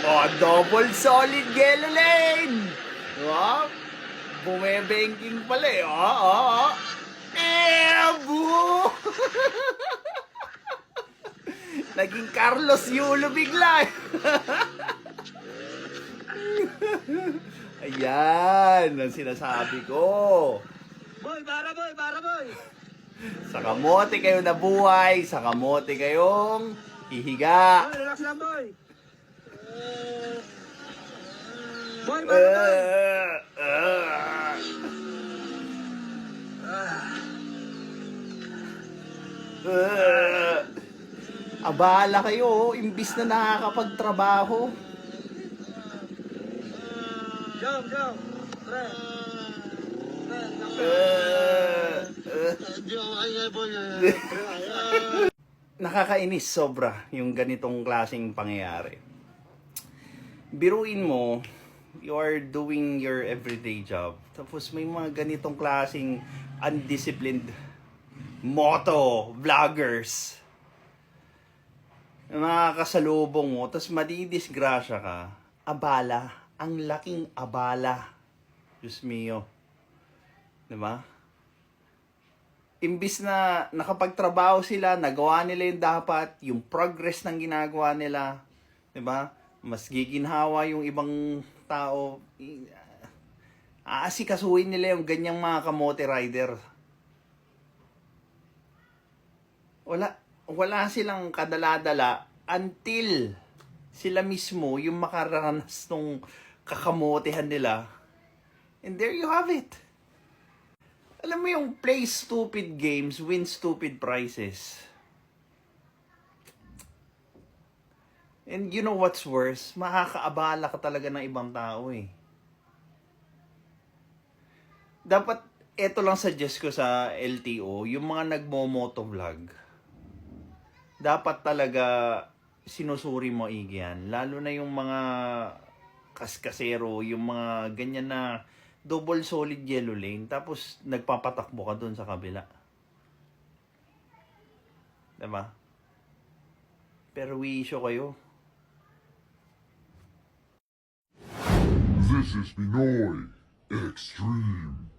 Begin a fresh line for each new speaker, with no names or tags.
Oh, double solid yellow lane. Wow. Bumebengking pala eh. Oh. Boo! Naging Carlos Yulo bigla. Ayan, ang sinasabi ko.
Boy, para boy.
Sa kamote kayo nabuhay, sa kamote kayong hihiga.
Boy, relax lang boy. Boy, para boy.
Abala kayo, imbis na nakakapagtrabaho.
Jump. Pre.
Nakakainis sobra yung ganitong klaseng pangyayari. Biruin mo, you are doing your everyday job. Tapos may mga ganitong klaseng undisciplined moto vloggers na nakakasalubong mo, tapos madidisgrasya ka. Abala. Ang laking abala. Diyos mio. Diba? Imbis na nakapagtrabaho sila, nagawa nila yung dapat, yung progress ng ginagawa nila, 'di ba? Mas giginhawa yung ibang tao. Aasikasuhin nila yung ganyang mga kamote rider. Wala silang kadala-dala until sila mismo yung makaranas ng kakamotehan nila. And there you have it. Alam mo yung play stupid games, win stupid prizes. And you know what's worse? Makakaabala ka talaga ng ibang tao eh. Dapat, eto lang suggest ko sa LTO, yung mga nagmo-motovlog, dapat talaga sinusuri mo igyan. Lalo na yung mga kaskasero, yung mga ganyan na double solid yellow lane, tapos nagpapatakbo ka dun sa kabila. Diba? Pero wisyo kayo.
This is Pinoy Extreme.